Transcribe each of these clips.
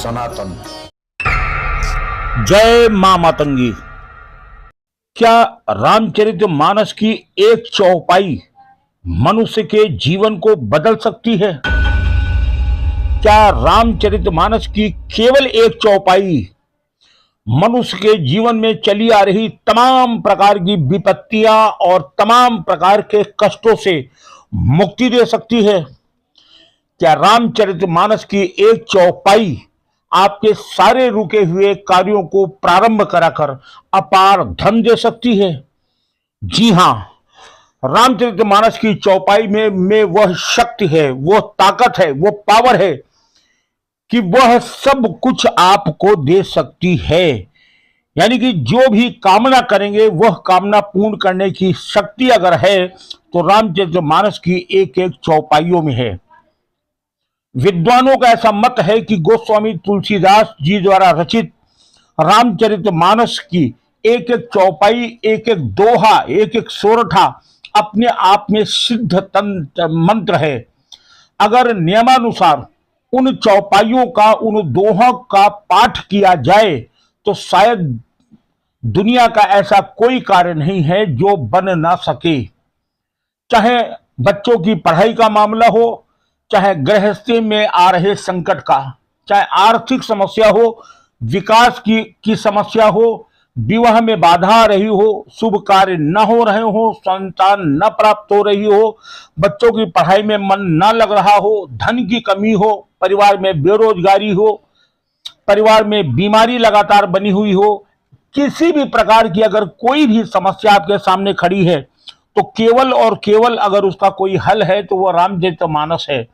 सनातन। जय मां मातंगी। क्या रामचरितमानस की एक चौपाई मनुष्य के जीवन को बदल सकती है? क्या रामचरितमानस की केवल एक चौपाई मनुष्य के जीवन में चली आ रही तमाम प्रकार की विपत्तियां और तमाम प्रकार के कष्टों से मुक्ति दे सकती है? क्या रामचरितमानस की एक चौपाई आपके सारे रुके हुए कार्यों को प्रारंभ कराकर अपार धन दे सकती है? जी हां, रामचरितमानस की चौपाई में वह शक्ति है, वह ताकत है, वो पावर है कि वह सब कुछ आपको दे सकती है। यानी कि जो भी कामना करेंगे वह कामना पूर्ण करने की शक्ति अगर है तो रामचरितमानस की एक एक चौपाइयों में है। विद्वानों का ऐसा मत है कि गोस्वामी तुलसीदास जी द्वारा रचित रामचरितमानस की एक एक चौपाई, एक एक दोहा, एक एक सोरठा अपने आप में सिद्ध तंत्र मंत्र है। अगर नियमानुसार उन चौपाइयों का, उन दोहों का पाठ किया जाए तो शायद दुनिया का ऐसा कोई कार्य नहीं है जो बन ना सके। चाहे बच्चों की पढ़ाई का मामला हो, चाहे गृहस्थी में आ रहे संकट का, चाहे आर्थिक समस्या हो, विकास की समस्या हो, विवाह में बाधा आ रही हो, शुभ कार्य न हो रहे हो, संतान न प्राप्त हो रही हो, बच्चों की पढ़ाई में मन न लग रहा हो, धन की कमी हो, परिवार में बेरोजगारी हो, परिवार में बीमारी लगातार बनी हुई हो, किसी भी प्रकार की अगर कोई भी समस्या आपके सामने खड़ी है तो केवल और केवल अगर उसका कोई हल है तो वह रामचरितमानस है।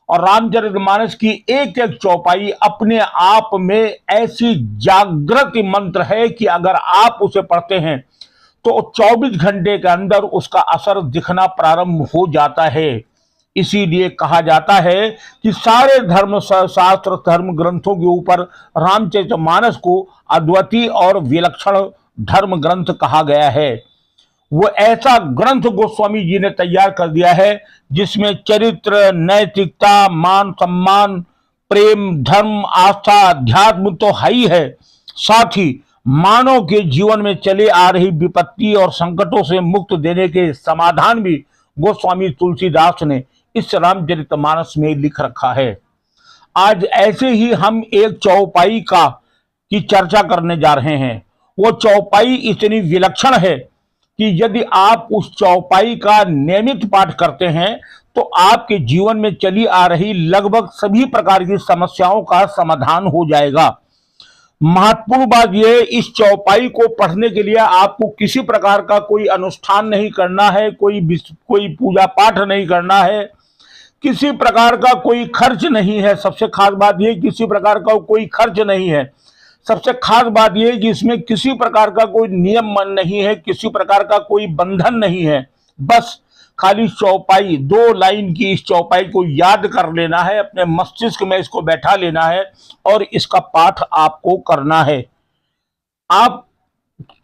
और रामचरितमानस की एक एक चौपाई अपने आप में ऐसी जागृत मंत्र है कि अगर आप उसे पढ़ते हैं तो 24 घंटे के अंदर उसका असर दिखना प्रारंभ हो जाता है। इसीलिए कहा जाता है कि सारे धर्म शास्त्र, धर्म ग्रंथों के ऊपर रामचरितमानस को अद्वितीय और विलक्षण धर्म ग्रंथ कहा गया है। वो ऐसा ग्रंथ गोस्वामी जी ने तैयार कर दिया है जिसमें चरित्र, नैतिकता, मान सम्मान, प्रेम, धर्म, आस्था, अध्यात्म तो है ही है, साथ ही मानव के जीवन में चले आ रही विपत्ति और संकटों से मुक्त देने के समाधान भी गोस्वामी तुलसीदास ने इस रामचरितमानस में लिख रखा है। आज ऐसे ही हम एक चौपाई की चर्चा करने जा रहे हैं। वो चौपाई इतनी विलक्षण है कि यदि आप उस चौपाई का नियमित पाठ करते हैं तो आपके जीवन में चली आ रही लगभग सभी प्रकार की समस्याओं का समाधान हो जाएगा। महत्वपूर्ण बात यह, इस चौपाई को पढ़ने के लिए आपको किसी प्रकार का कोई अनुष्ठान नहीं करना है, कोई पूजा पाठ नहीं करना है, किसी प्रकार का कोई खर्च नहीं है। सबसे खास बात यह, किसी प्रकार का कोई खर्च नहीं है। सबसे खास बात यह कि इसमें किसी प्रकार का कोई नियम मन नहीं है, किसी प्रकार का कोई बंधन नहीं है। बस खाली चौपाई, 2 लाइन की इस चौपाई को याद कर लेना है, अपने मस्तिष्क में इसको बैठा लेना है और इसका पाठ आपको करना है। आप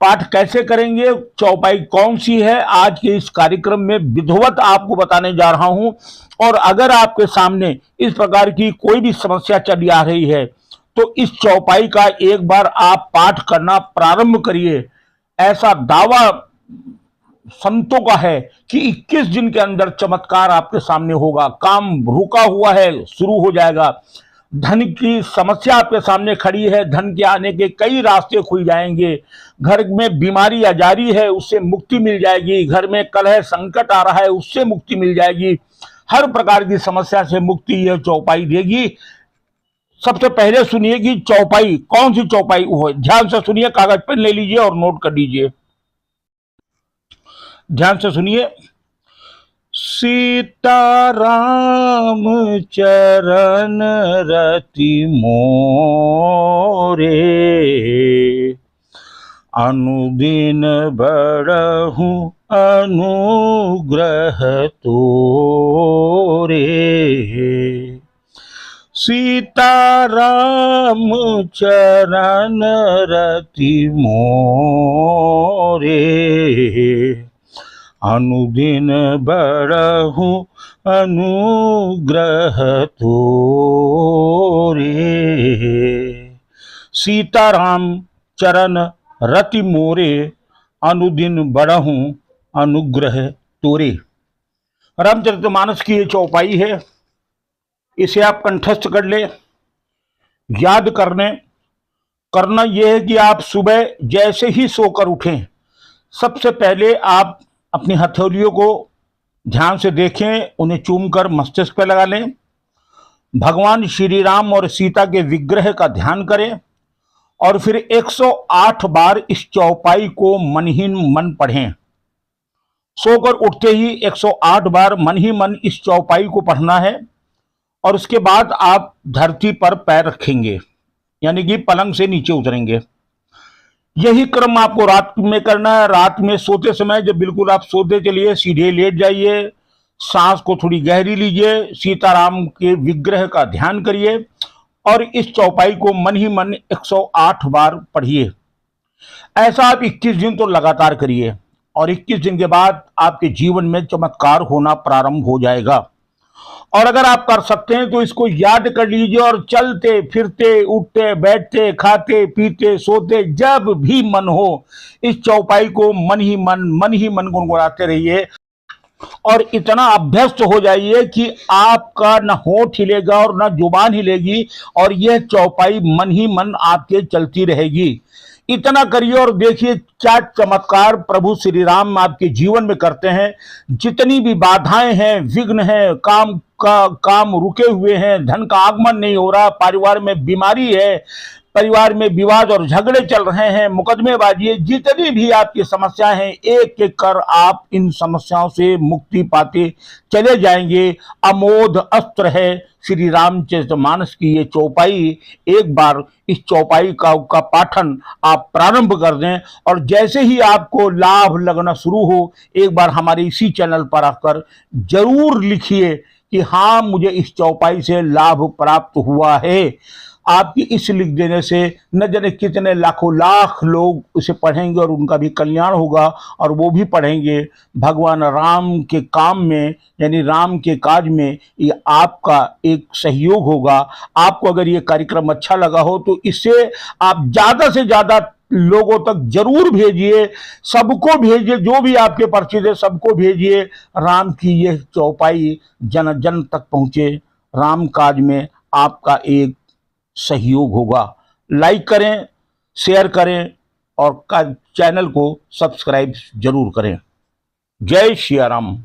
पाठ कैसे करेंगे, चौपाई कौन सी है, आज के इस कार्यक्रम में विधिवत आपको बताने जा रहा हूं। और अगर आपके सामने इस प्रकार की कोई भी समस्या चली आ रही है तो इस चौपाई का एक बार आप पाठ करना प्रारंभ करिए। ऐसा दावा संतों का है कि 21 दिन के अंदर चमत्कार आपके सामने होगा। काम रुका हुआ है, शुरू हो जाएगा। धन की समस्या आपके सामने खड़ी है, धन के आने के कई रास्ते खुल जाएंगे। घर में बीमारी आ जारी है, उससे मुक्ति मिल जाएगी। घर में कलह संकट आ रहा है, उससे मुक्ति मिल जाएगी। हर प्रकार की समस्या से मुक्ति यह चौपाई देगी। सबसे पहले सुनिए कि चौपाई कौन सी चौपाई हो। ध्यान से सुनिए, कागज पेन ले लीजिए और नोट कर लीजिए। ध्यान से सुनिए। सीताराम चरण रति मोरे, अनुदिन बरहु अनुग्रह तोरे। सीताराम चरण रति मोरे, अनुदिन बरहु अनुग्रह तोरे। सीताराम चरण रति मोरे, अनुदिन बढ़हूं अनुग्रह तोरे। रामचरितमानस की ये चौपाई है, इसे आप कंठस्थ कर ले। याद करना यह है कि आप सुबह जैसे ही सोकर उठें, सबसे पहले आप अपनी हथेलियों को ध्यान से देखें, उन्हें चूमकर मस्तिष्क पर लगा लें। भगवान श्री राम और सीता के विग्रह का ध्यान करें और फिर 108 बार इस चौपाई को मन ही मन पढ़ें। सोकर उठते ही 108 बार मन ही मन इस चौपाई को पढ़ना है और उसके बाद आप धरती पर पैर रखेंगे, यानी कि पलंग से नीचे उतरेंगे। यही क्रम आपको रात में करना है। रात में सोते समय जब बिल्कुल आप सोते चलिए, सीधे लेट जाइए, सांस को थोड़ी गहरी लीजिए, सीताराम के विग्रह का ध्यान करिए और इस चौपाई को मन ही मन 108 बार पढ़िए। ऐसा आप 21 दिन तो लगातार करिए और 21 दिन के बाद आपके जीवन में चमत्कार होना प्रारंभ हो जाएगा। और अगर आप कर सकते हैं तो इसको याद कर लीजिए और चलते फिरते, उठते बैठते, खाते पीते, सोते, जब भी मन हो इस चौपाई को मन ही मन गुनगुनाते रहिए और इतना अभ्यस्त हो जाइए कि आपका न होठ हिलेगा और न जुबान हिलेगी और यह चौपाई मन ही मन आपके चलती रहेगी। इतना करिए और देखिए क्या चमत्कार प्रभु श्री राम आपके जीवन में करते हैं। जितनी भी बाधाएं हैं, विघ्न हैं, काम रुके हुए हैं, धन का आगमन नहीं हो रहा, परिवार में बीमारी है, परिवार में विवाद और झगड़े चल रहे हैं, मुकदमेबाजी है, जितनी भी आपकी समस्याएं हैं, एक एक कर आप इन समस्याओं से मुक्ति पाते चले जाएंगे। अमोघ अस्त्र है श्री रामचरितमानस की ये चौपाई। एक बार इस चौपाई का पाठन आप प्रारंभ कर दें और जैसे ही आपको लाभ लगना शुरू हो, एक बार हमारे इसी चैनल पर आकर जरूर लिखिए कि हाँ, मुझे इस चौपाई से लाभ प्राप्त हुआ है। आपकी इस लिख देने से न जाने कितने लाखों लाख लोग उसे पढ़ेंगे और उनका भी कल्याण होगा और वो भी पढ़ेंगे। भगवान राम के काम में, यानी राम के काज में ये आपका एक सहयोग होगा। आपको अगर ये कार्यक्रम अच्छा लगा हो तो इससे आप ज़्यादा से ज़्यादा लोगों तक जरूर भेजिए, सबको भेजिए, जो भी आपके परिचित है सबको भेजिए। राम की यह चौपाई जन जन तक पहुँचे, राम काज में आपका एक सहयोग होगा। लाइक करें, शेयर करें और चैनल को सब्सक्राइब जरूर करें। जय श्री राम।